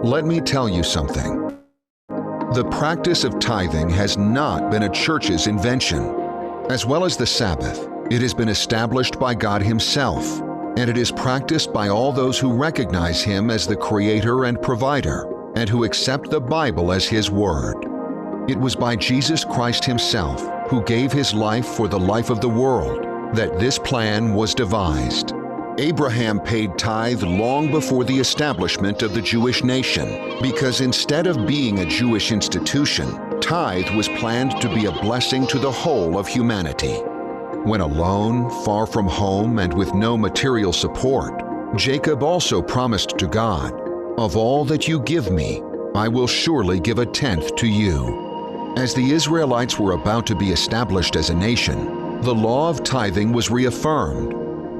Let me tell you something. The practice of tithing has not been a church's invention. As well as the Sabbath, it has been established by God Himself, and it is practiced by all those who recognize Him as the Creator and Provider, and who accept the Bible as His Word. It was by Jesus Christ Himself, who gave His life for the life of the world, that this plan was devised. Abraham paid tithe long before the establishment of the Jewish nation, because instead of being a Jewish institution, tithe was planned to be a blessing to the whole of humanity. When alone, far from home, and with no material support, Jacob also promised to God, "Of all that you give me, I will surely give a tenth to you." As the Israelites were about to be established as a nation, the law of tithing was reaffirmed.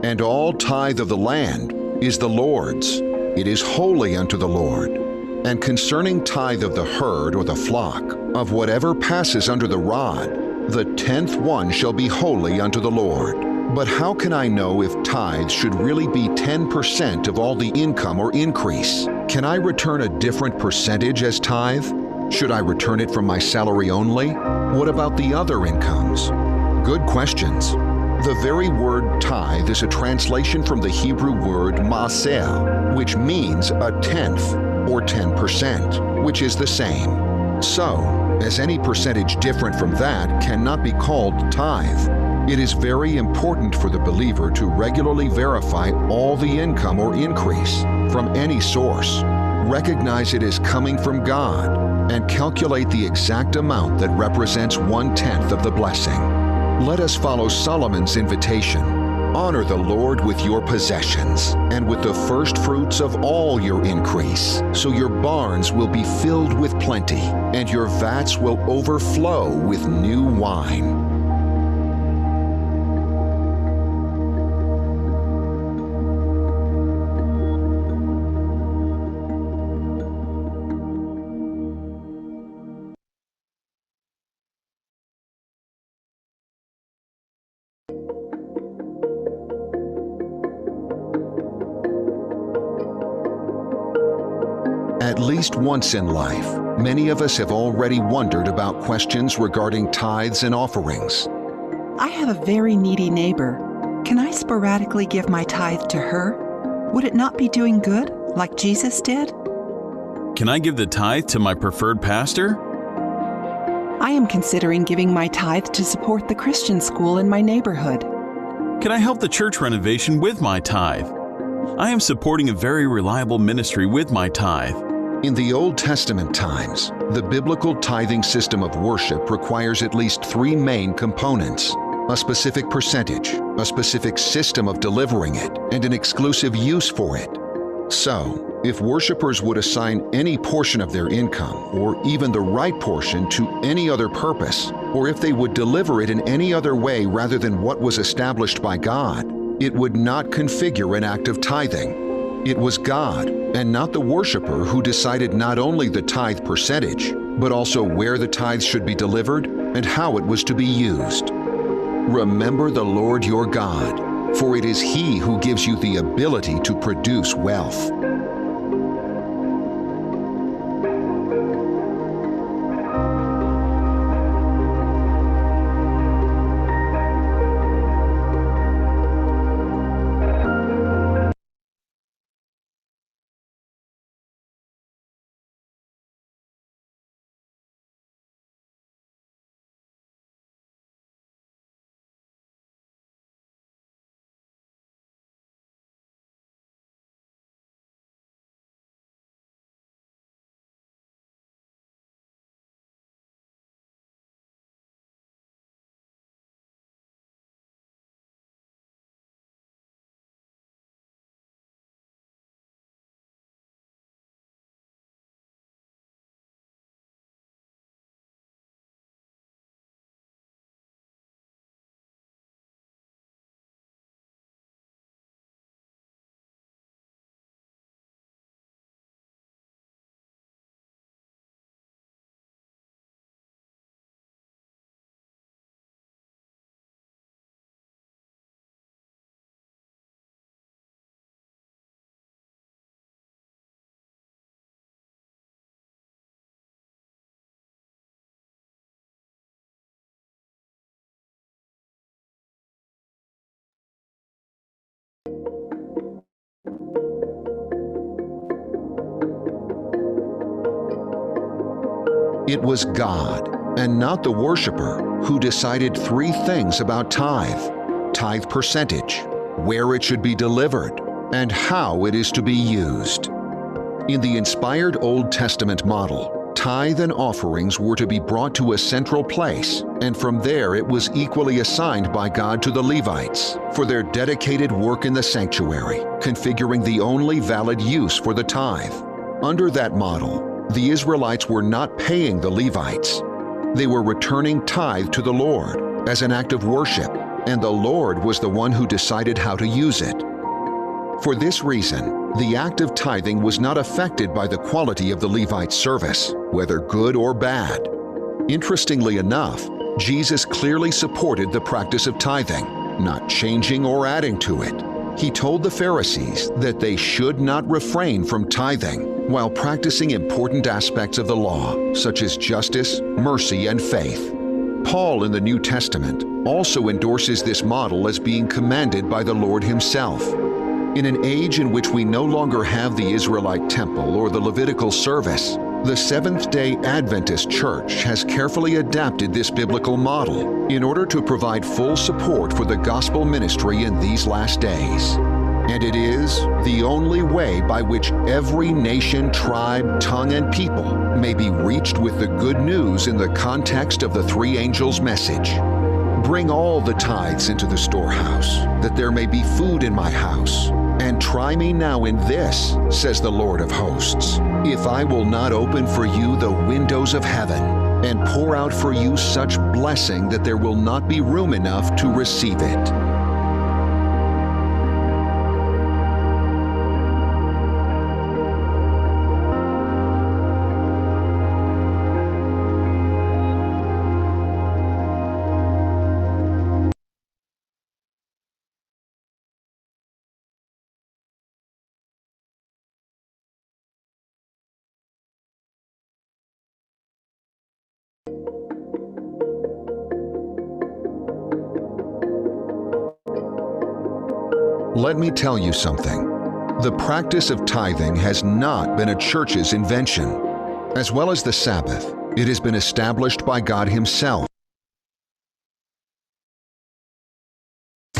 "And all tithe of the land is the Lord's. It is holy unto the Lord. And concerning tithe of the herd or the flock, of whatever passes under the rod, the 10th one shall be holy unto the Lord." But how can I know if tithes should really be 10% of all the income or increase? Can I return a different percentage as tithe? Should I return it from my salary only? What about the other incomes? Good questions. The very word tithe is a translation from the Hebrew word maaser, which means a tenth or 10%, which is the same. So, as any percentage different from that cannot be called tithe, it is very important for the believer to regularly verify all the income or increase from any source, recognize it as coming from God, and calculate the exact amount that represents 1/10 of the blessing. Let us follow Solomon's invitation. Honor the Lord with your possessions and with the first fruits of all your increase, so your barns will be filled with plenty, and your vats will overflow with new wine. At least once in life, many of us have already wondered about questions regarding tithes and offerings. I have a very needy neighbor. Can I sporadically give my tithe to her? Would it not be doing good, like Jesus did? Can I give the tithe to my preferred pastor? I am considering giving my tithe to support the Christian school in my neighborhood. Can I help the church renovation with my tithe? I am supporting a very reliable ministry with my tithe. In the Old Testament times, the biblical tithing system of worship requires at least 3 main components: a specific percentage, a specific system of delivering it, and an exclusive use for it. So, if worshipers would assign any portion of their income, or even the right portion, to any other purpose, or if they would deliver it in any other way rather than what was established by God, it would not configure an act of tithing. It was God, and not the worshiper, who decided not only the tithe percentage, but also where the tithes should be delivered and how it was to be used. Remember the Lord your God, for it is He who gives you the ability to produce wealth. It was God, and not the worshiper, who decided three things about tithe percentage, where it should be delivered, and how it is to be used. In the inspired Old Testament model, tithe and offerings were to be brought to a central place, and from there it was equally assigned by God to the Levites for their dedicated work in the sanctuary, configuring the only valid use for the tithe. Under that model, the Israelites were not paying the Levites. They were returning tithe to the Lord as an act of worship, and the Lord was the one who decided how to use it. For this reason, the act of tithing was not affected by the quality of the Levite's service, whether good or bad. Interestingly enough, Jesus clearly supported the practice of tithing, not changing or adding to it. He told the Pharisees that they should not refrain from tithing while practicing important aspects of the law, such as justice, mercy, and faith. Paul in the New Testament also endorses this model as being commanded by the Lord Himself. In an age in which we no longer have the Israelite temple or the Levitical service, the Seventh-day Adventist Church has carefully adapted this biblical model in order to provide full support for the gospel ministry in these last days. And it is the only way by which every nation, tribe, tongue, and people may be reached with the good news in the context of the three angels' message. Bring all the tithes into the storehouse, that there may be food in my house. And try me now in this, says the Lord of hosts, if I will not open for you the windows of heaven and pour out for you such blessing that there will not be room enough to receive it. Let me tell you something. The practice of tithing has not been a church's invention. As well as the Sabbath, it has been established by God Himself.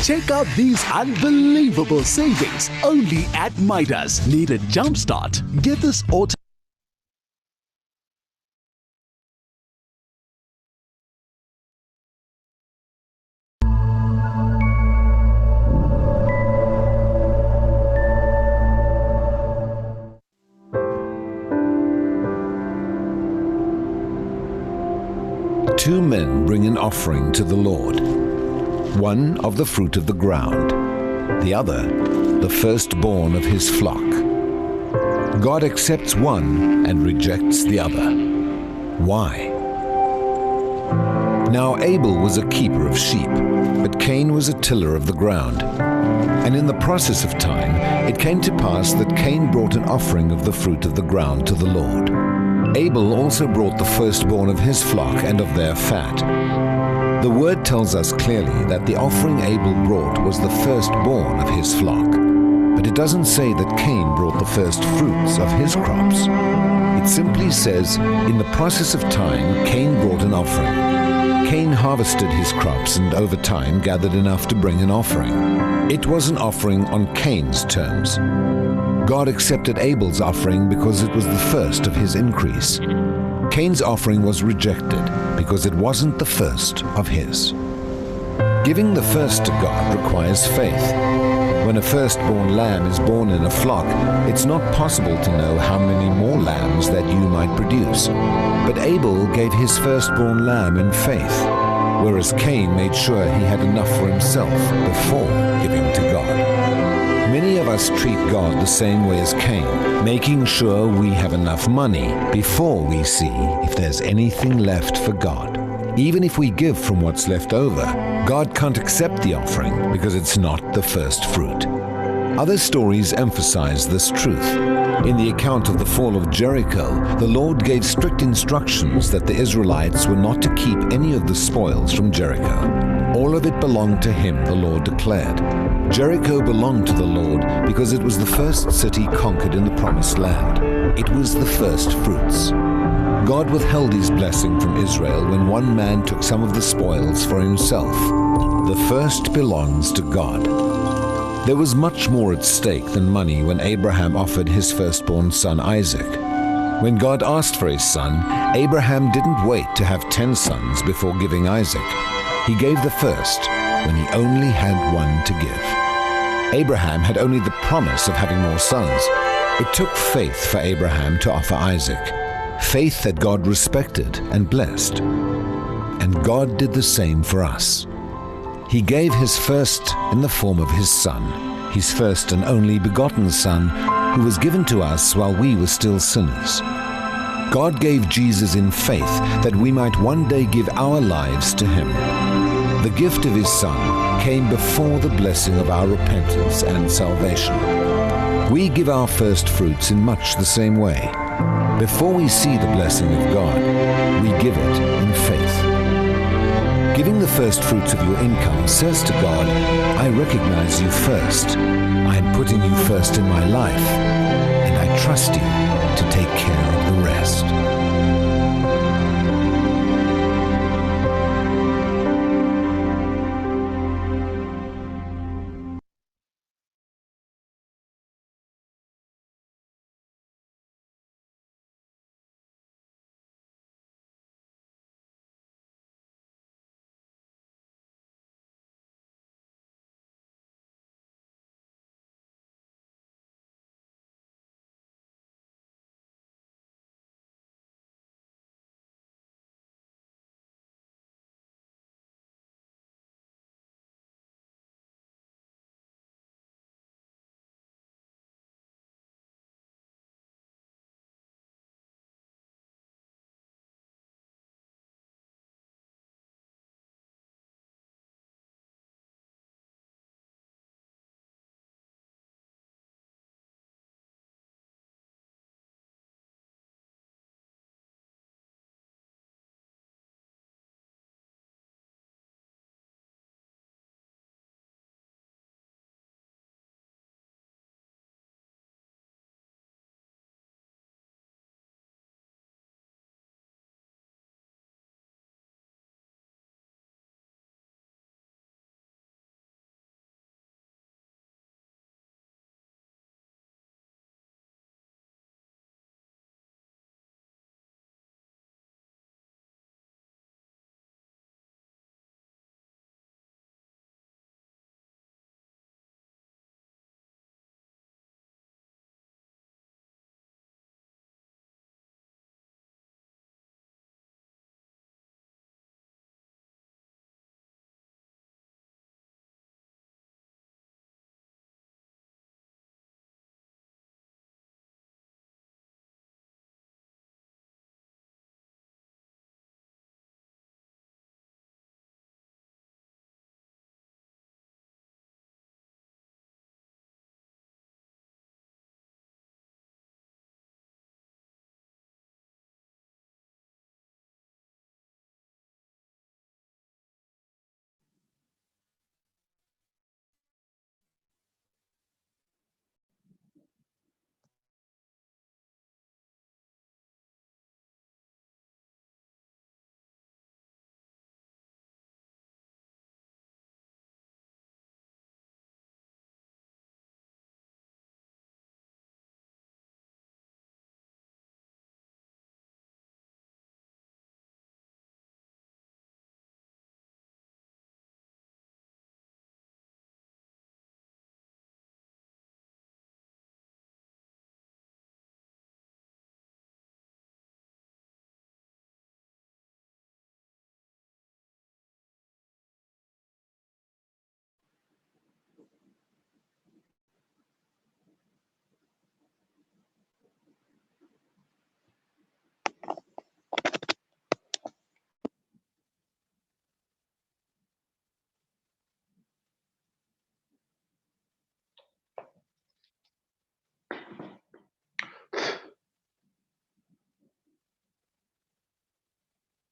Check out these unbelievable savings only at Midas. Need a jumpstart? Get this auto. Two men bring an offering to the Lord, one of the fruit of the ground, the other the firstborn of his flock. God accepts one and rejects the other. Why? Now Abel was a keeper of sheep, but Cain was a tiller of the ground. And in the process of time, it came to pass that Cain brought an offering of the fruit of the ground to the Lord. Abel also brought the firstborn of his flock and of their fat. The word tells us clearly that the offering Abel brought was the firstborn of his flock, but it doesn't say that Cain brought the first fruits of his crops. It simply says, in the process of time, Cain brought an offering. Cain harvested his crops and over time gathered enough to bring an offering. It was an offering on Cain's terms. God accepted Abel's offering because it was the first of his increase. Cain's offering was rejected because it wasn't the first of his. Giving the first to God requires faith. When a firstborn lamb is born in a flock, it's not possible to know how many more lambs that you might produce. But Abel gave his firstborn lamb in faith, whereas Cain made sure he had enough for himself before giving to God. Many of us treat God the same way as Cain, making sure we have enough money before we see if there's anything left for God. Even if we give from what's left over, God can't accept the offering because it's not the first fruit. Other stories emphasize this truth. In the account of the fall of Jericho, the Lord gave strict instructions that the Israelites were not to keep any of the spoils from Jericho. All of it belonged to Him, the Lord declared. Jericho belonged to the Lord because it was the first city conquered in the Promised Land. It was the first fruits. God withheld his blessing from Israel when one man took some of the spoils for himself. The first belongs to God. There was much more at stake than money when Abraham offered his firstborn son Isaac. When God asked for his son, Abraham didn't wait to have 10 sons before giving Isaac. He gave the first when he only had one to give. Abraham had only the promise of having more sons. It took faith for Abraham to offer Isaac, faith that God respected and blessed. And God did the same for us. He gave his first in the form of his son, his first and only begotten Son, who was given to us while we were still sinners. God gave Jesus in faith that we might one day give our lives to him. The gift of his Son came before the blessing of our repentance and salvation. We give our first fruits in much the same way. Before we see the blessing of God, we give it in faith. Giving the first fruits of your income says to God, I recognize you first. I am putting you first in my life, and I trust you to take care of the rest.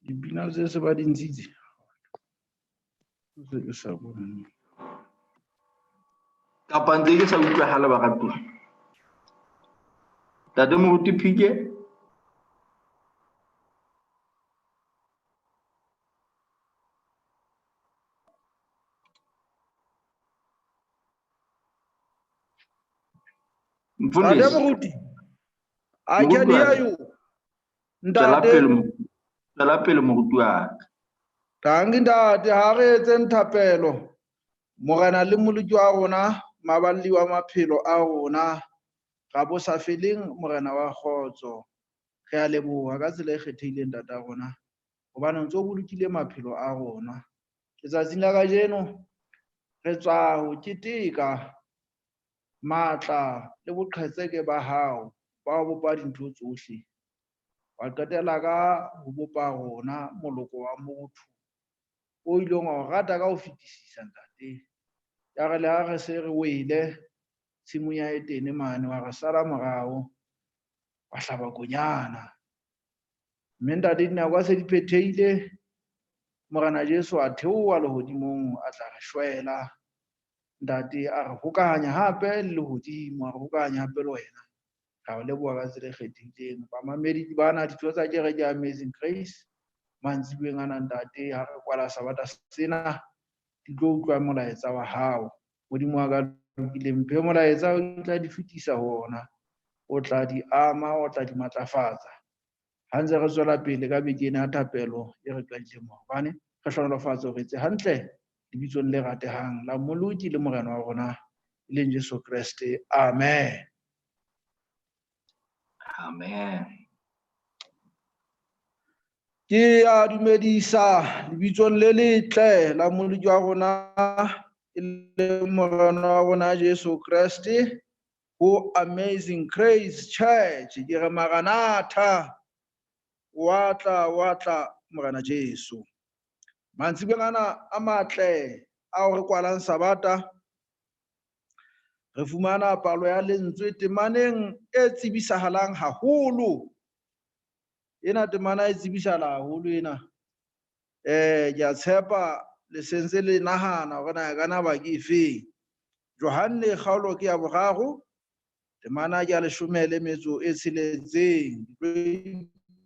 Dipina tse se ba di ntshitse. Se ke sa bona. Kapa ntse ke sa utlwagala baratwa. Tate moruti Phike. Mfundisi. Moruti. I can hear you. Tswela pele moruti wa ka. Tangi ntate ha re etse nthapelo. Morena le molodi wa rona, maballi wa maphelo a rona. Ga bo sa feleng morena wa kgotso. Re a leboha ka tsela e kgethehileng ntate a rona. Hobane ntse o bolokile maphelo a rona. Letsatsing la kajeno re tswa ho keteka matla le boqhetseke ba hao ba ho bopa dintho tsohle. Wa qetela ka ho bopa rona moloko wa motho o ileng wa o rata ka ho fetisisa ntate. Ya re le ha re se re wele tshimong ya Etene mane wa re sala morao wa hlaba konyana. Mme ntate dinako se di phethehile morena Jesu a theoha lehodimong a tla re shwela. Ntate a re hokahanya hape le lehodimo, a re hokahanya hape le wena. Ra o leboha ka tsela e kgethehileng. Bamamedi bana ditho tsa kereke ya Amazing Grace mantsibueng ana ntate ha re kwala sabata sena di tlo utlwa molaetsa wa hao. Modimo wa ka lokileng mphe molaetsa o tla di fetisa ho ona. O tla di ama, o tla di matlafatsa. Ha ntse re tswela pele ka bekeng ya thapelo e re tlwaetseng hobane re hlonolofatsa hore etse hantle lebitsong le ratehang la molodi le morena wa rona e leng Jesu Kriste. Amen. Amen. Ke a dumedisa lebitsong le letle la molodi wa rona e leng morena wa rona Jesu Kriste ho Amazing Grace Church. Ke re Maranatha. Wa tla morena Jesu. Mantsibeng ana a matle a re kwalang sabata re fumana palo ya lentswe temaneng e tsibisahalang haholo. Ena temana e tsibisahala haholo ena. Ke a tshepa le sentse le nahana hore na kana ba ke efeng. Johanne kgaolo ke ya boraro temana ke ya 16.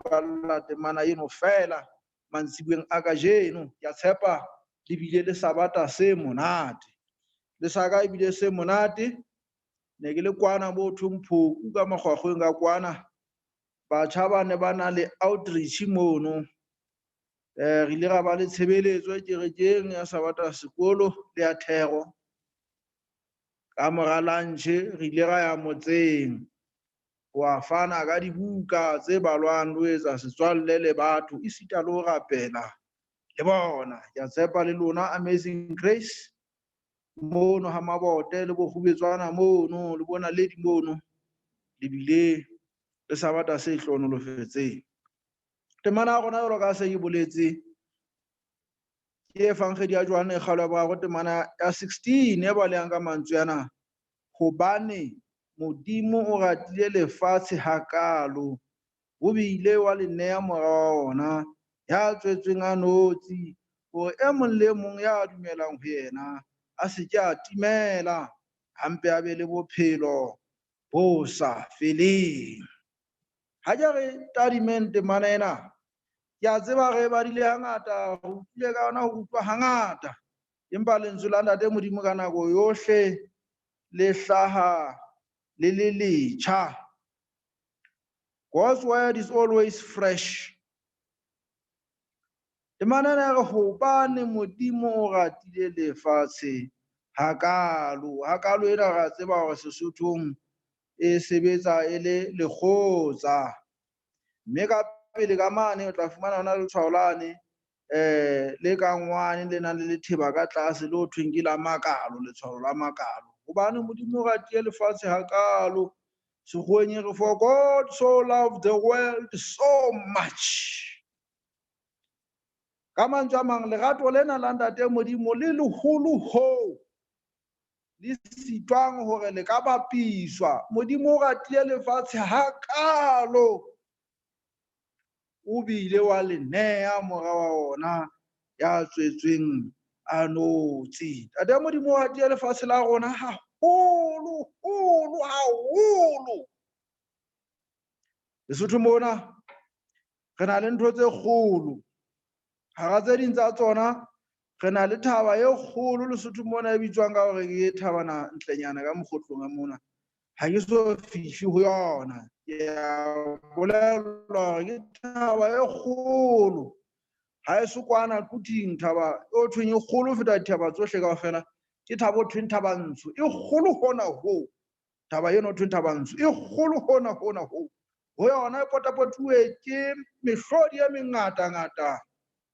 Balla temana eno fela mantsibeng a kajeno. Ke a tshepa le bile le sabata se monate. Le saka ebile se monate. Ne ke le kwana bo Thumphoku ka makgwakgweng ka kwana. Batjha ba ne ba na le outreach mono. Re ile ra ba le tshebeletso kerekeng ya sabata sekolo le ya thero. Ka mora lunch re ile ra ya motseng wa fana ka dibuka tse balwang le etsa setswalle le batho isita le ho rapela le bona. Ke a tshepa le lona Amazing Grace mono ha mabote le bokgubetswana mono le bona le di mono le bile le sabata se hlonolofetseng. Temana ya rona jwalo ka se ke boletse ke efangedi ya Johanne kgaolo ya boraro temana ya 16 e balehang ka mantswe ana. Hobane Modimo o ratile lefatshe hakalo ho bile wa le neha mora wa ona ya tswetsweng a notshi hore e mong le mong ya dumelang ho yena a se ke a timela hampe a be le bophelo bo sa feleng. Ha ke re tadimente mana ena ke a tseba re ba dile hangata ho utlwile ka ona ho utlwa hangata. Empa lentswe la ntate Modimo ka nako yohle le hlaha le le letjha. God's word is always fresh. Temana ya re hobane Modimo o ratile lefatshe hakalo. Hakalo ena ra tseba hore Sesothong e sebetsa e le lekgotsa. Mme ka pele ka mane o tla fumana hona le letshwao lane le ka ngwane le nang le letheba ka tlase le ho thweng ke la makalo, letshwao la makalo. Hobane Modimo o ratile lefatshe hakalo. Sekgoeng re for God so loved the world so much. Ka mantswe a mang lerato lena la ntate Modimo le leholo ho le sitwang hore le ka bapiswa. Modimo o ratile lefatshe hakalo o bile wa le neha mora wa ona ya tswetsweng a notshi. Ntate Modimo o ratile lefatshe la rona haholo. Lesotho mona re na le ntho tse kgolo. Hara tse ding tsa tsona re na le thaba e kgolo Lesotho mona e bitswang ka hore ke thabana ntlenyana ka mokgotlong a mona. ha ke so fihle ho yona ya bolelwa ke thaba e kgolo ha e se kwana kuting thaba o thweng e kgolo feta thaba tsohle kaofela ke thabo thweng thabantsho e kgolo hona ho thaba eno thweng thabantsho e kgolo hona ho yona e potapotuwe ke mehlodi e mengata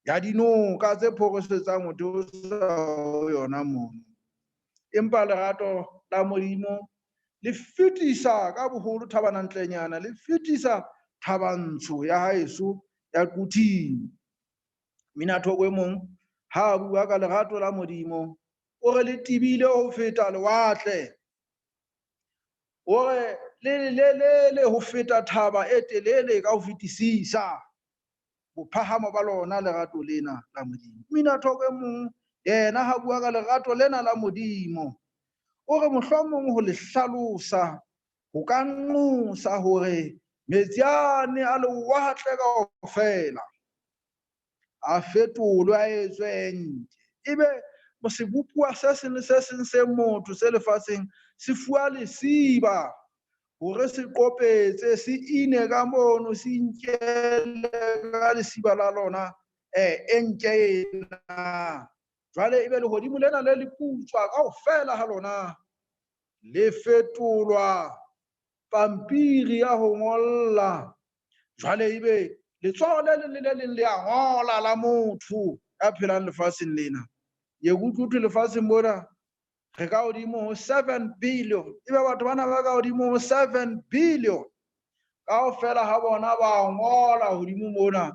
ya dinoka tse phorosetsang ho theosa ho yona mono empa lerato la Modimo le fetisa ka boholo thabanantlenyana le fetisa thabantsho ya haeso ya kuting. Minathoko e mong ha bua ka lerato la Modimo o re le tibile ho feta lewatle, o re le ho feta thaba e telele ka ho fetisisa bophahamo ba lona lerato lena la Modimo. Minathoko e mong yena ha bua ka lerato lena la Modimo o re mohlomong ho le hlalosa ho ka nqosa hore metsi ane a lewatle kaofela a fetolwe a etswe ntle, ebe mosebupua se seng se motho se lefatsheng se fuwa lesiba hore se qopetse se ine ka mono se inkele ka lesiba la lona e nke ena. Jwale ebe lehodimo lena le leputswa kaofela ha lona le fetolwa pampiri ya ho ngolla. Jwale ebe letsoho le leng le a ngola la motho ya phelang lefatsheng lena. Ye kutlwe lefatsheng mona re ka hodimo ho 7 billion, ebe batho bana ba ka hodimo ho 7 billion kaofela ha bona ba ngola hodimo mona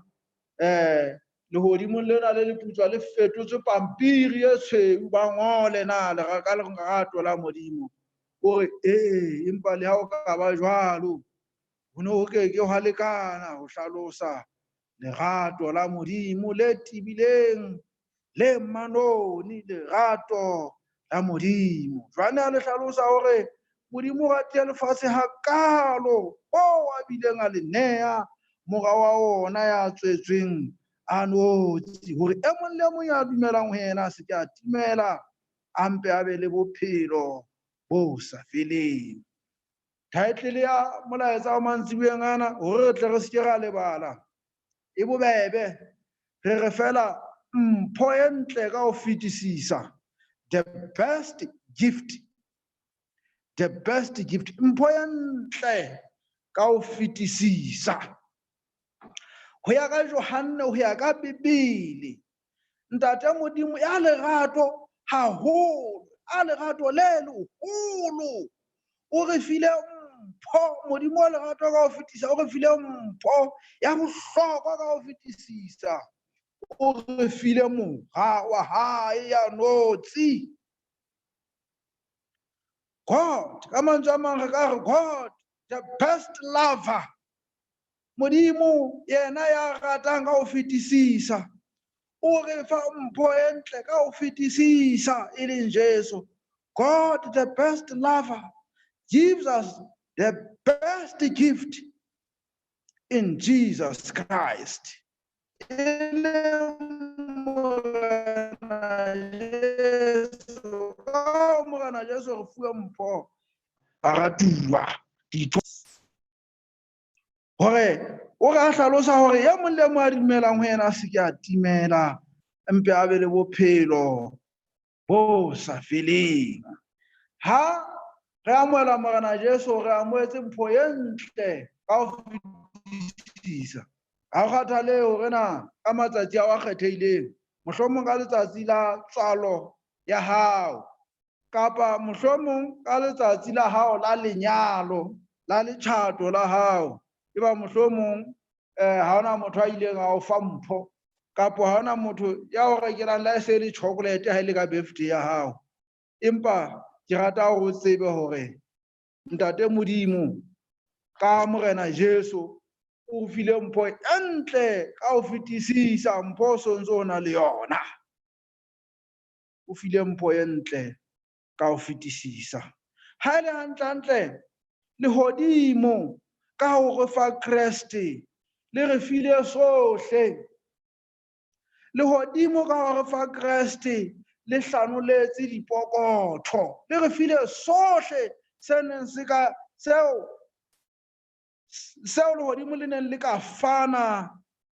lehodimong lena le leputswa le fetotswe pampiri e tshweu ba ngole na ka lerato la Modimo. O re empa le ha o ka ba jwalo ho no ho ke ha lekana ho hlalosa lerato la Modimo le tibileng le manoni, lerato la Modimo. Jwane a le hlalosa hore Modimo o ratile lefatshe hakalo a bileng a le neha mora wa ona ya tswetsweng a notsi hore e mong le mong ya dumelang ho yena se ke a timela a mpe a be le bophelo bo sa feleng. Title ya molaetsa wa mantsibueng ana hore re tle re seke ra lebala e bobebe re re fela mpho e ntle ka ho fetisisa, the best gift, mpho e ntle ka ho fetisisa. Ho ya ka Johanne, ho ya ka Bibele, ntate Modimo ya lerato haholo, a lerato le leholo, o re file mpho. Modimo wa lerato ka ho fetisa o re file mpho ya bohlokwa ka ho fetisisa, o re file mora wa hae ya notsi. God, ka mantswe a mang re ka re God, the best lover, Modimo yena ya ratang ka ho fetisisa, o re fa mpho e ntle ka ho fetisisa e leng Jesu. God, the best lover, gives us the best gift in Jesus Christ. Morena Jesu re fuwe mpho a ratuwa ditho hore o ka hlalosa hore ya mong le mong a dumelang ho yena a se ke a timela empe a be le bophelo bo sa feleng. Ha re amohela morena Jesu re amohetse mpho e ntle ka ho fetisisa. Ha o kgathale hore na ka matsatsi a kgethehileng, mohlomong ka letsatsi la tswalo ya hao, kapa mohlomong ka letsatsi la hao la lenyalo, la letjhato la hao, eba mohlomong ha ona motho a ileng a o fa mpho, kapa ha ona motho ya o rekelang la se le chocolate ha ile ka birthday ya hao. Empa ke rata hore o tsebe hore ntate Modimo ka morena Jesu o file mpho e ntle ka ho fetisisa, mpho so ntso o na le yona. O file mpho e ntle ka ho fetisisa. Ha ele hantle lehodimo ka ho re fa Kriste le re file sohle. Lehodimo ka ho re fa Kriste le hlanoletse dipokotho, le re file sohle se neng se ka seo lehodimo le neng le ka fana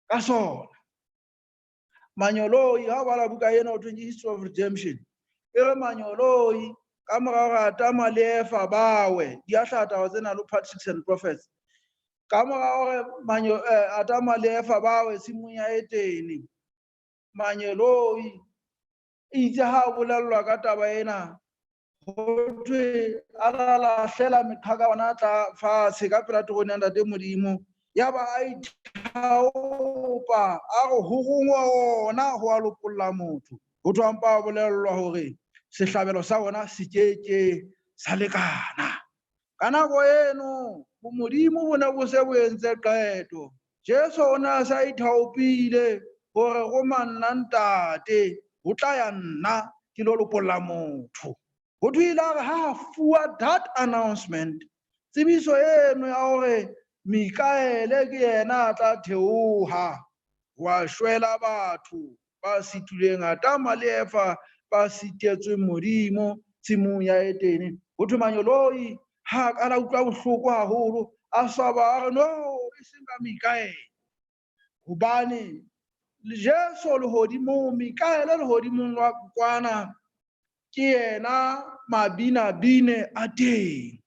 ka sona. Manyoloi ha bala buka ena o 20 History of Redemption e re manyoloi ka mora ga Adama le Eva bawe di a hlata tsena lo Patriarchs and Prophets ka mora gore Adama le Eva bawe tshimong ya Edeni manyoloi itse ha bolellwa ka taba ena hothwe a lahlela meqhaka ona tla fatshe ka pela togone ya ntate Modimo ya ba a ithaopa a go hogongwa ona ho a lopolla motho ho twampa bolellwa hore sehlabelo sa ona se keke sa lekana ka nako eno Modimo bo ne bo se bo entse qeto Jesu o ne a sa ithaopile hore go manna ntate ho tla ya nna ke lo lopolla motho ho thuila ha fuwa that announcement tsebiso eno ya hore Mikaele ke yena a tla theoha wa shwela batho ba situleng Adama le Eva ba sitetswe Modimo tshimong ya Edeni ho thwe manyoloi ha ka la utlwa bohloko haholo a swaba a re no e seng ka Mikaele hobane Jesu lehodimo Mikaele lehodimong lwa kwana ke yena mabinabine a teng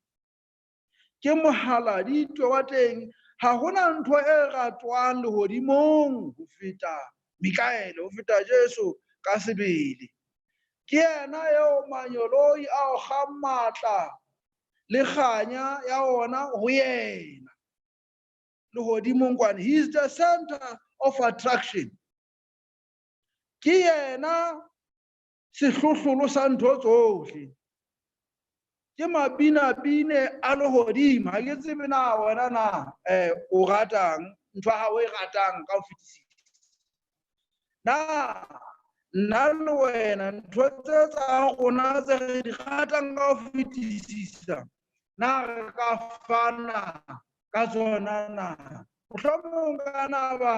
ke mohaladitwe wa teng ha hona ntho e ratwang lehodimong ho feta Mikaele ho feta Jesu ka sebele ke yena eo manyoloi a o ga matla le kganya ya ona ho yena lehodimong kwana he is the center of attraction ke yena sehlohlolo sa ntho tsohle ke mabinabine a lehodimo ha ke tsebe na wena na o ratang ntho ha o e ratang ka ho fetisisa na nna le wena ntho tse tsa rona tse re di ratang ka ho fetisisa na re ka fana ka tsona na mohlomong kana ba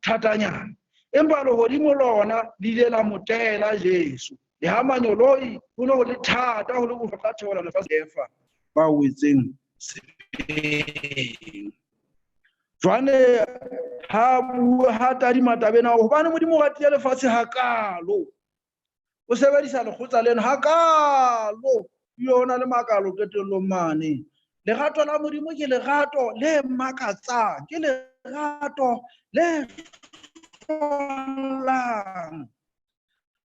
thatanyana empa lehodimo lona le ile la motela Jesu le ha manyoloi ho ne ho le thata ho le bohlokwa theola lefatshe Efa ba wetseng sebeng jwane ha tadi matabena hobane Modimo o ratile lefatshe hakalo o sebedisa lekgotsa lena hakalo yona le makalo qetellong mane lerato la Modimo ke lerato le makatsang ke lerato le lang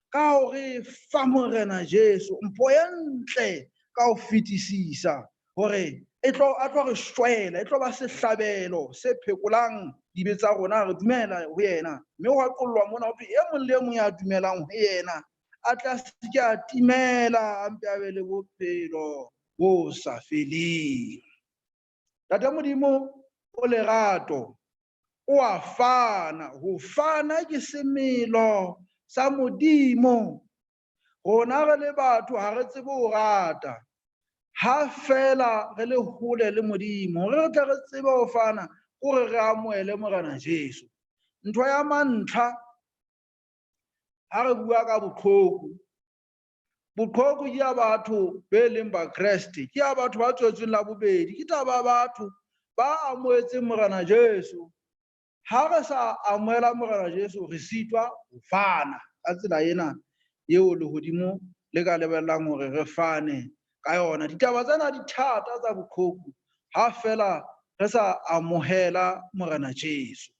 ka hore fa morena Jesu mpho e ntle ka ho fetisisa hore a tlo re shwela e tlo ba sehlabelo se phekolang dibe tsa rona re dumela ho yena mme ho qollwa mona ho e mong le mong ya dumelang ho yena a tla se ke a timela a mpe a be le bophelo bo sa feleng Tate Modimo o lerato o a fana ho fana ke semelo sa Modimo rona re le batho ha re tsebe ho rata ha fela re le hole le Modimo re tle re tsebe ho fana o re amohele morena Jesu ntho ya mantlha ha re bua ka boqhoku ke ya batho be leng ba Kriste ke ya batho ba tswetsweng la bobedi ke taba batho ba amohetseng morena Jesu ha re sa amohela morena Jesu re sitwa ho fana ka tsela ena eo lehodimo le ka lebellang hore re fane ka yona ditaba tsena di thata tsa boqhoku ha fela re sa amohela morena Jesu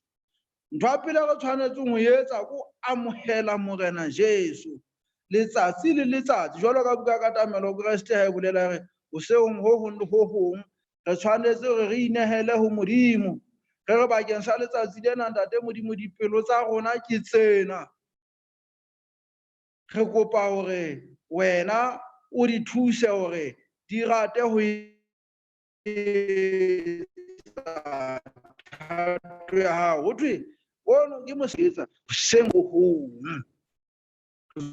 ntho ya pele re tshwanetseng ho etsa ko amohela morena Jesu letsatsi le letsatsi jwalo ka buka katamelo Kriste ha e bolela re hoseng ho hong le ho hong re tshwanetse hore re inehele ho Modimo re bakeng sa letsatsi lena ntate Modimo dipelo tsa rona ke tsena re kopa hore wena o di thuse hore di rate ho ho thwe ono ke mosebetsa hoseng ho hong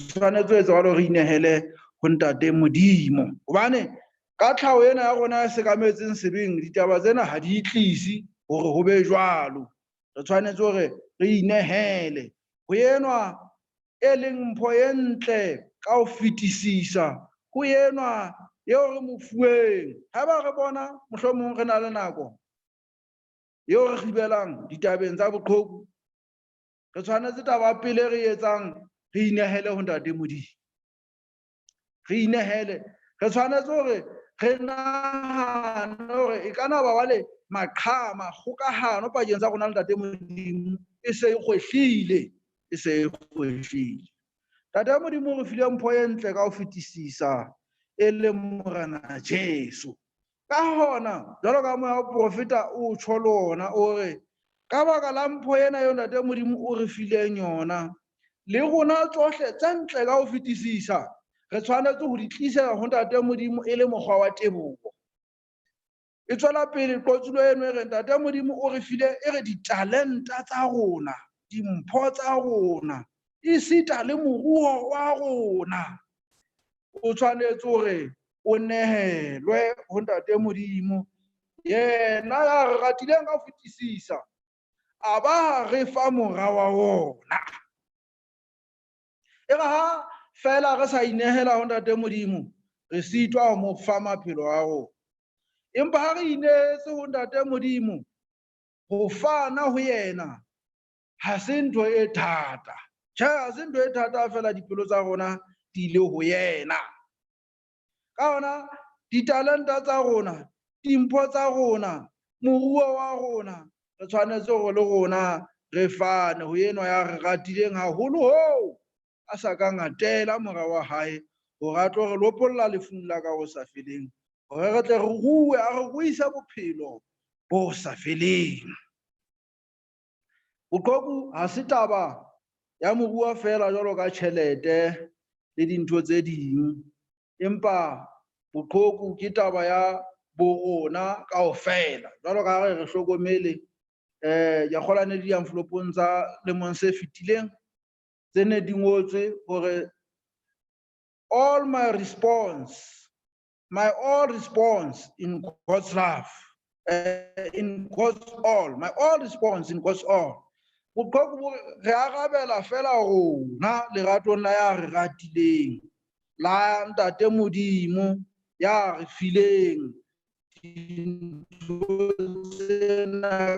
tshwanetse ho etsa jwalo re inehele ho ntate Modimo hobane ka tlhaho ena ya rona ya sekametseng sebeng ditaba tsena ha di tlisi hore ho be jwalo re tshwanetse hore re inehele ho enwa e leng mpho e ntle ka ho fetisisa ho enwa eo re mo fueng ha ba re bona mohlomong re na le nako eo re khibelang ditabeng tsa boqhoku re tshwanetse taba pele re etsang re inehele ho Ntate Modimo re inehele re tshwanetse hore re nahane hore e kana ba wale maqhama kgokahano pakeng tsa rona le Ntate Modimo e se e kgwehlile Ntate Modimo re file mpho e ntle ka ho fetisisa e le Morena Jesu ka hona jwalo ka moya wa profeta o tjho lona ore ka baka la mpho ena yo Ntate Modimo o re fileng yona le rona tsohle tse ntle ka ho fetisisa re tshwanetse ho di tlisa ho Ntate Modimo e le mokgwa wa teboho e tswela pele qotsulo eno e re Ntate Modimo o re file e re ditalenta tsa rona dimpho tsa rona e sita le moruo wa rona o tshwanetse hore o nehelwe ho Ntate Modimo yena ya re ratileng ka ho fetisisa a ba re fa mora wa wona e ha fela re sa inehela ho Ntate Modimo re sitwa ho mo fa maphelo a rona empa ha re inetse ho Ntate Modimo ho fana ho yena ha se ntho e thata ha se ntho e thata fela dipelo tsa rona di ile ho yena ka hona ditalenta tsa rona dimpho tsa rona moruo wa rona re tshwanetse hore le rona re fane ho yena ya re ratileng haholo ho a sa ka ngatela mora wa hae hore a tlo re lopolla lefung la ka ho sa feleng hore re tle re ruwe a re ruisa bophelo bo sa feleng boqhoku ha se taba ya moruo fela jwalo ka tjhelete le dintho tse ding empa boqhoku ke taba ya borona kaofela jwalo ka re hlokomele ya kgolane le di-envelopong tsa lemong se fetileng tse ne di ngotswe hore my all response in God's love in God's all my all response in God's all boqhoku re arabela fela rona leratong la ya re ratileng la Ntate Modimo ya re fileng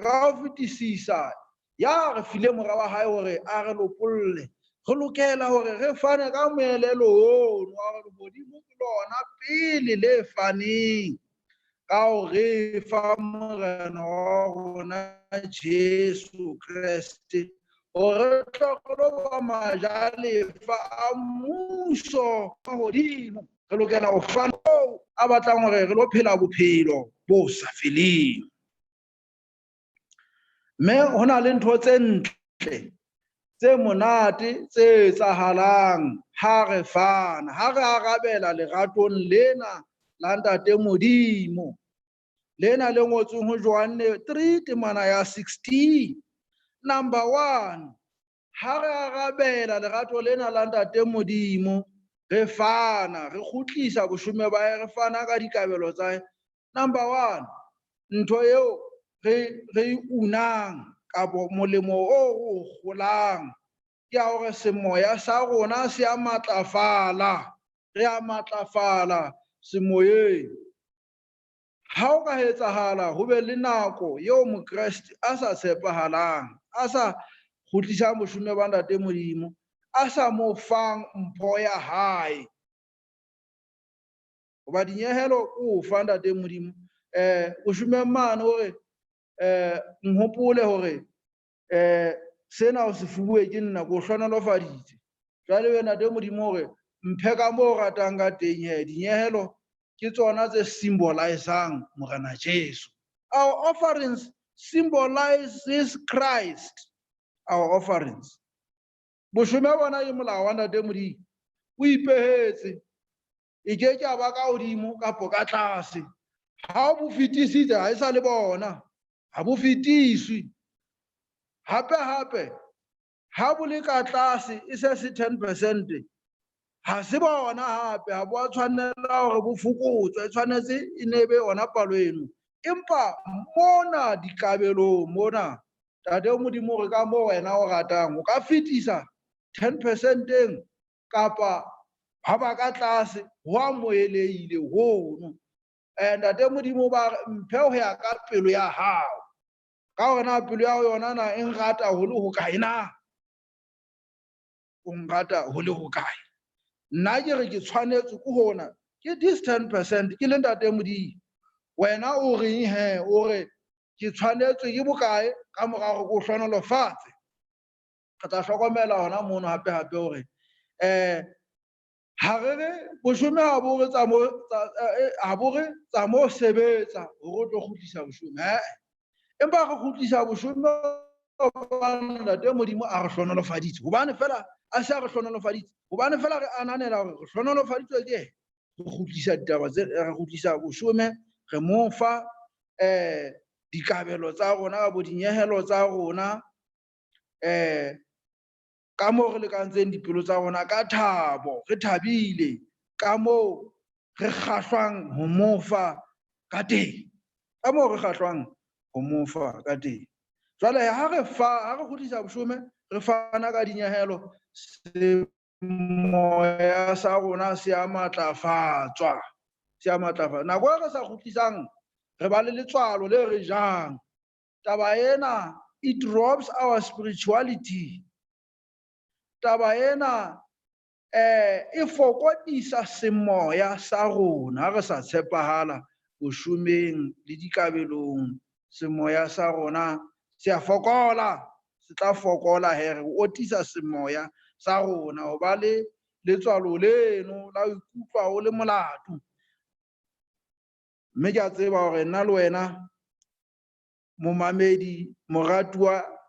ka ho fetisisa ya re file mora wa hae hore a re lopolle re lokela hore re fane ka moelelo ono wa hore Modimo ke lona pele le faneng ka ho re fa morena wa rona Jesu Kriste hore tlokolo ba majalefa a mmuso ka hodimo re lokela ho fana a batlang hore re lo phela bophelo bo sa feleng mme hona le ntho tse ntle tse monate tse etsahalang ha re fana ha re arabela leratong lena la Ntate Modimo lena le ngotsweng ho Johanne 3 temana ya 16 number 1 ha re arabela lerato lena la Ntate Modimo re fana re kgutlisa boshome ba re fana ka dikabelo tsa number 1 ntho eo re unang kapo molemo o golang ya hore semoya sa rona se a matlafala re a matlafala semoyeng ha o ka etsahala ho be le nako eo mokreste a sa tshepahalang a sa kgutlisa boshome ba Ntate Modimo a sa mo fang mpho ya hae hoba dinyehelo o fa Ntate Modimo o shume mane hore nhopole hore sena o Siphiwe ke nna go hlonolofaditse jwale wena Ntate Modimo hore mphe ka mo ratang ka teng dinyehelo ke tsona tse symbolizang Morena Jesu our offerings symbolizes Christ our offerings boshome bona e molao wa Ntate Modimo o ipehetse e ke ke ba ka hodimo kapo ka tlase ha bo fetisitse ha e sa le bona ha bo fetiswi hape ha bo le ka tlase e se 10% ha se bona hape ha bo tshwanela hore bo fokotswe e tshwanetse e nebe ona palo eno empa mona dikabelo mona Ntate Modimo re ka mo wena o ratang o ka fetisa 10% kapa ha ba ka tlase ho amoheleile hono ntate Modimo ba mphe ho ya ka pelo ya hao ka ona pelo ya yona na e ngata ho le ho kae na o ngata ho le ho kae nna ke re ke tshwanetse ke hona ke this 10% ke le ntate Modimo wena o reng he o re ke tshwanetse ke bokae ka morago go hlonolofatse re tla hlokomela hona mono hape hore ha re boshume ha bo re tsa mo sebetsa hore o tlo kgutlisa boshume empa re kgutlisa boshume ntate Modimo a re hlonolofaditse hobane fela a se a re hlonolofaditse hobane fela re ananela hore re hlonolofaditswe ke go kgutlisa ditaba tse re kgutlisa boshume re mo fa dikabelo tsa rona bo dinyehelo tsa rona ka mo re lekantseng dipelo tsa rona ka thabo re thabile ka mo re kgahlwang ho mofa ka teng ka mo re kgahlwang ho mofa ka teng jwale ha re kgutlisa boshume re fana ka dinyehelo moya sa rona se a matlafatswa nako e re sa kgutlisang re ba le letswalo le re jang taba ena it robs our spirituality taba ena e fokodisa semoya sa rona ha re sa tshepahala boshumeng le dikabelong semoya sa rona se a fokola se tla fokola he re otisa semoya sa rona ho ba le letswalo leno la ho ikutlwa o le molato mme ke a tseba hore nna le wena momamedi moratuwa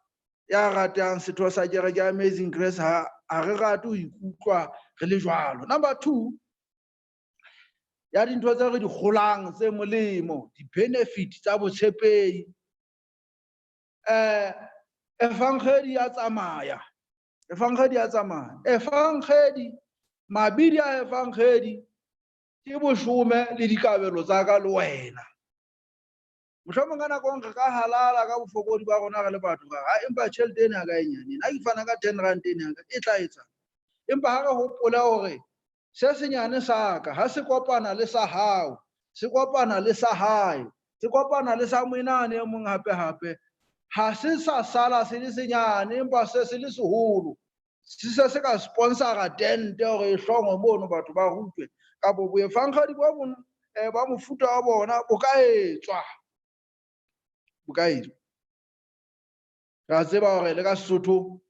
ya ratang setho sa kereke ya Amazing Grace ha re rate ho ikutlwa re le jwalo. Number 2 ya dintho tse re di kgolang tse molemo di benefit tsa botshepehi evangeli ya tsamaya evangeli mabidi a evangeli ke boshume le dikabelo tsa ka le wena mohlomong ka nako re ka halala ka bofokodi ba rona re le batho empa tjhelete ena ka e nyane nna ke fana ka 10 rand ena ka e tla etsa empa ha re hopole hore se senyane sa ka ha se kopana le sa hao se kopana le sa hae se kopana le sa moenane e mong hape ha se sa sala se le senyane empa se le seholo se ka sponsora tente hore e hlongo mono batho ba rutwe ka bo evangeli ba mofuta wa bona o ka etswa bokaedi ra tseba hore le ka Sesotho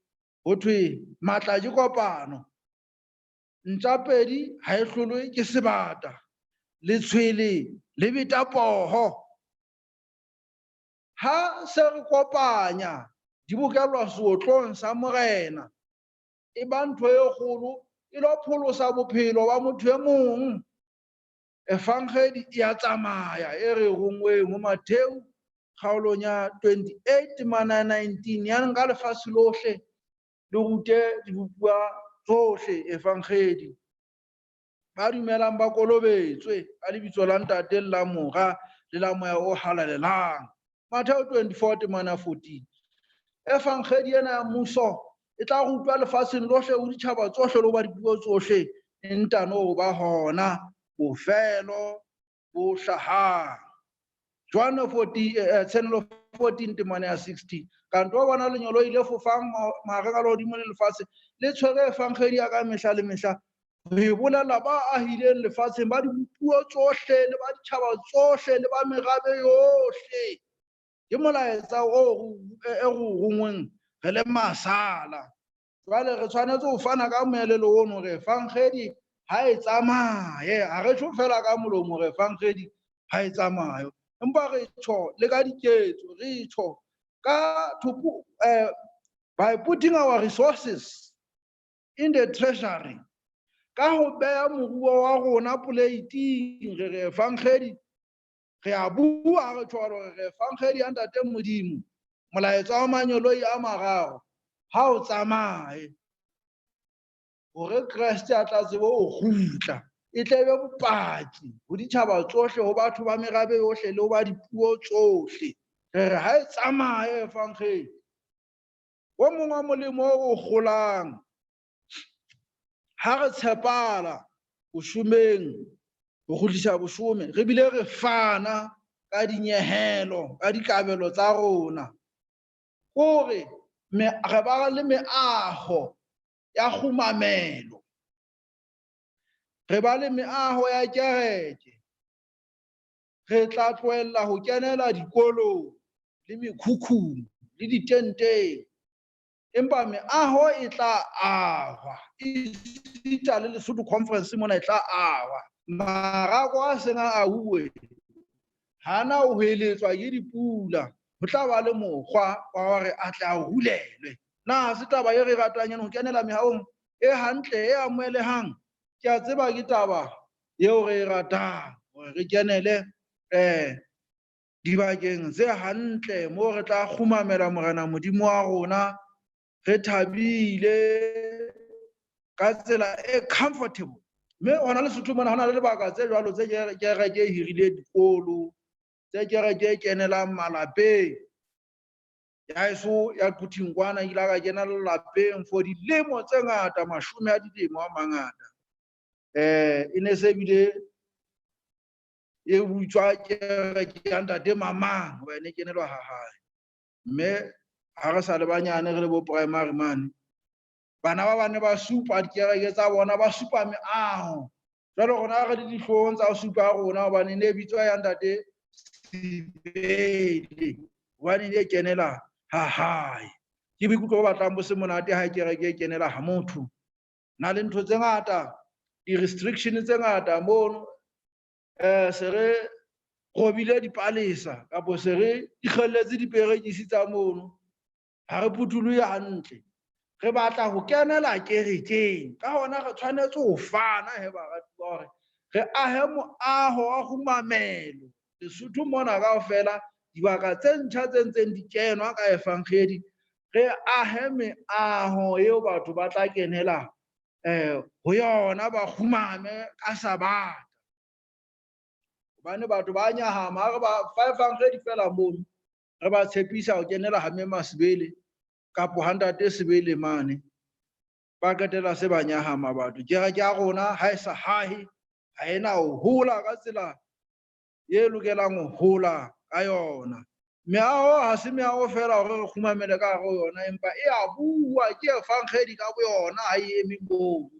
ho thwe matla ke kopano ntjapedi ha e hlolwe ke sebata le tshwele le beta poho ha se re kopanya di bokelwa seotlong sa morena e ba ntho e kgolo e lo pholosa bophelo ba motho e mong evangeli ya tsamaya e re rongweng mo Matthew kgaolong ya 28:19 ya nka lefatshe lohle le rute dibupuwa tsohle evangeli ba dumelang ba kolobetswe ka lebitso la ntate la mora le la moya o halalelang Matthew 24:14 evangeli ena ya mmuso e tla rutwa lefatsheng lohle ho ditjhaba tsohle le ba dipuo tsohle ntano ba hona bofelo bo hlahang John 10:14-16 kanto ba bona lenyolo ile fofang mare ka lodimo le lefatshe le tshwere evangeli ya ka mehla le mehla re bolela ba ahileng lefatsheng ba dipuo tsohle le ba ditjhaba tsohle le ba merabe yohle ke molaetsa o rongweng re le masala jwale re tshwanetse ho fana ka moelelo ono re evangeli ha e tsamaye ha re tlo fela ka molomo re evangeli ha e tsamaye empa re tjho le ka diketso re tjho ka by putting our resources in the treasury ka ho beha moruo wa rona poleiting re evangeli re a bua re tjho re evangeli ya ntate Modimo molaetsa wa manyoloi a mararo ha o tsamaye hore Kriste a tla tsebe ho kgutla e tlebe bopaki ho ditjhaba tsohle ho batho ba merabe yohle le ho ba dipuo tsohle re ha e tsamaye evangeli o mong wa molemo o kgolang ha re tshepala boshomeng go godisa boshome re bile re fana ka dinyehelo ka dikabelo tsa rona gore re ba le meago ya khumamelo re ba le meago ya kereke re tla tloella ho kenela dikolo le mekhukhung le ditenteng empa meago e tla agwa isita le Lesotho conference mona e tla agwa marako a seng a auwe hana ho heletswa ke dipula ho tla ba le mokgwa wa hore a tla hulelwe na se taba e re ratang ho kenela mehaong e hantle e amoelehang ke a tseba ke taba eo re ratang hore re kenele dibakeng tse hantle mo re tla khumamela morena modimo wa rona re thabile ka tsela e comfortable mme hona le Lesotho mona hona le lebaka tse jwalo tse kereke e hirile dikolo tse kereke e kenelang malapeng ya eso ya Quthingwana ile ka kena lelapeng for dilemo tse ngata mashume a dilemo a mangata e ne se bile e butswa kereke ya ntate mamang ba ne kenelwa ha hae mme ha re sa le banyane re le bo primary man bana ba bane ba supa dikereke tsa bona ba supa meaho jwale rona re di dihlong tsa supa rona hobane ne bitswa ya ntate Siphiwe hobane ne kenela ha hae ke boikutlo ba batlang bo se monate ha kereke e kenela ha motho na le ntho tse ngata di restriction tse ngata mono se re robile dipalesa kapo se re ikgelletse diperekisi tsa mono ha re putulwe hantle re batla ho kenela kerekeng ka hona re tshwanetse ho fana he ba ratuwa hore re ahe moaho wa khumamelo Lesotho mona kaofela dibaka tse ntjha tse ntseng di kenwa ka efankgedi re ahe meaho eo batho ba tla kenela ho yona ba khumame ka sabata hobane batho ba nyahama re ba 500 fela mono re ba tshepisa ho kenela ha Masibele kapo 100 sebele mane ba ketela se ba nyahama batho kereke ya rona ha e sa hahi ha ena ho hola ka tsela e lokelang ho hola ka yona meaho ha se meaho fela hore re khumamele ka go yona empa e a bua ke efankgedi ka bo yona ha e eme moo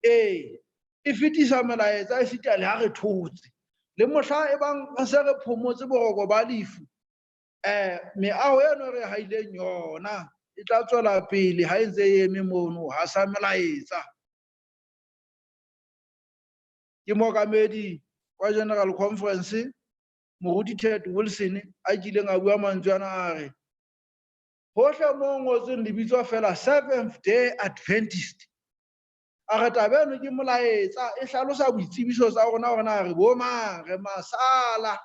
e fetisa melaetsa e feta le ha re thotse le mohla e bang se re phomotse boroko ba lefu meaho eno re haileng yona e tla tswela pele ha ntse e eme mono ha sa melaetsa ke mokamedi wa General Conference moruti Ted Wilson a kileng a bua mantswe ana a re hohle mo ngotseng lebitswa fela Seventh Day Adventist a re tabeno ke molaetsa e hlalosa boitsebiso sa rona hore re bo mang re masala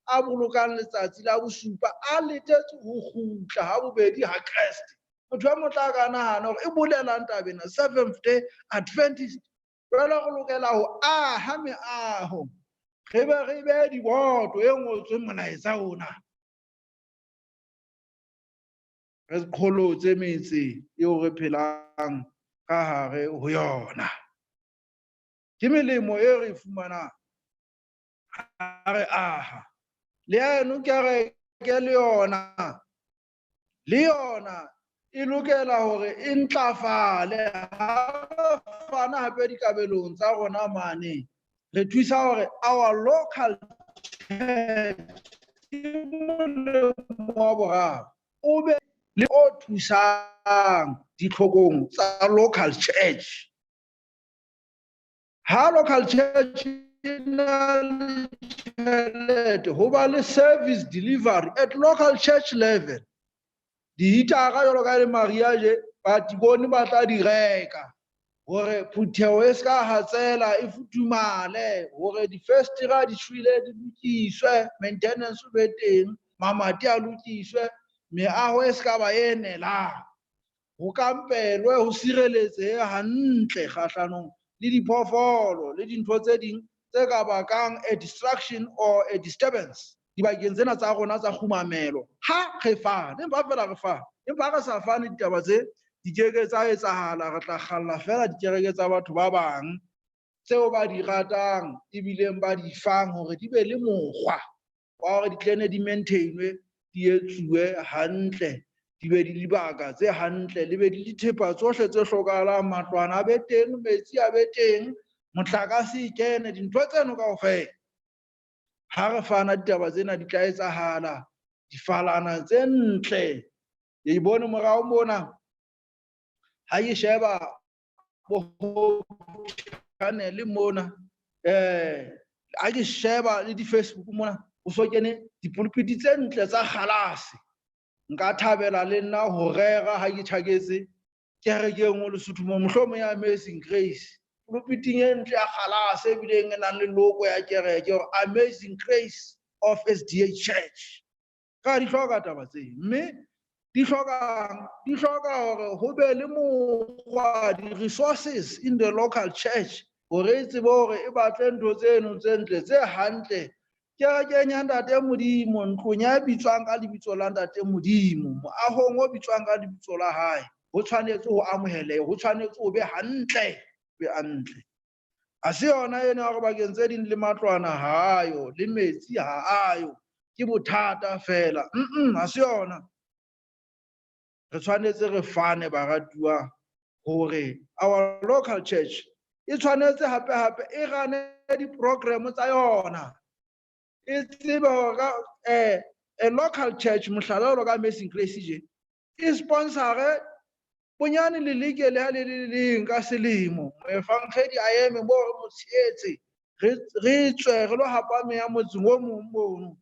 a bolokang letsatsi la bosupa a letetse ho kgutla ha bobedi ha Kriste motho wa motla ka nahana hore e bolelang tabena Seventh Day Adventist jwale go lokela ho aha meaho re be diboto e ngotsweng molaetsa ona re kgolotse metse eo re phelang ka hare ho yona ke melemo e re fumanang ha re aha le eno kereke le yona e lokela hore e ntlafale ha fana hape dikabelong tsa rona mane re thusa hore our local church wa boraro o be le o thusang ditlhokong tsa local church ha local church ho ba le service delivery at local church level di hitara jalo ka le mariage ba tibone ba tla di reka hore phutheo e ska hatsela e futumale hore di festival di shwile di lokiswe maintenance o be teng mamati a lokiswe meaho e ska ba enela ho kampelwe ho sireletse hantle kgahlanong le diphoofolo le dintho tse ding tse ka bakang a distraction or a disturbance dibakeng tsena tsa rona tsa khumamelo ha re fane empa fela re fane empa re sa fane ditaba tse di keke tsa etsahala re tla khalla fela dikereke tsa batho ba bang tseo ba di ratang ebileng ba di fang hore di be le mokgwa wa hore di tlene di maintainwe di etsuwe hantle di be di dibaka tse hantle le be di dithepa tsohle tse hlokahalang matlwana a be teng metsi a be teng motlakase kene dintho tseno kaofela ha re fana ditaba tsena di tla etsahala difalana tse ntle e bone morao mona ha e sheba bo channel mona a ke sheba le di Facebook mona o so kene dipulpiti tse ntle tsa kgalase nka thabela le nna ho rera ha ke tshaketse kerekeng o Lesotho mo mohlomo ya Amazing Grace pulpiting e ntle ya kgalase ebile e nang le logo ya kereke or Amazing Grace of SDA Church ka di hloka taba tse mme di hloka hore ho be le mokgwa di resources in the local church hore e tsebe hore e batle ntho tseno tse ntle tse hantle kerekeng ya ntate Modimo ntlong ya bitswang ka lebitso la ntate Modimo moahong o bitswang ka lebitso la hae ho tshwanetse ho amoheleha ho tshwanetse ho be hantle be hantle a se yona ena hore bakeng tse ding le matlwana ha ayo le metsi ha ayo ke bothata fela ha se yona re tshwanetse re fane baratuwa hore our local church e tshwanetse hape e rane di-program tsa yona e tsebe hore a local church mohlala jwalo ka Amazing Grace je e sponsore bonyane le leke le ha le leng ka selemo moefangedi a eme mo re mo tshetse re tswe re lo hapa meya motseng o mong mono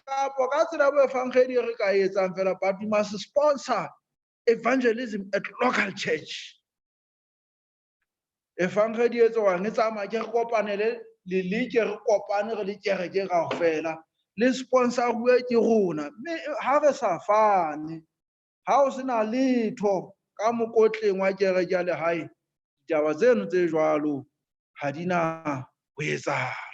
kapo ka tsela boefangedi re ka etsang fela but we must sponsor evangelism at local church efangedi e tswang e tsamaya ke re kopanele le leke re kopane re le kereke kaofela le sponsoruwe ke rona mme ha re sa fane ha o sena letho ka mokotleng wa kereke ya lehae ditaba tseno tse jwalo ha di na ho etsahala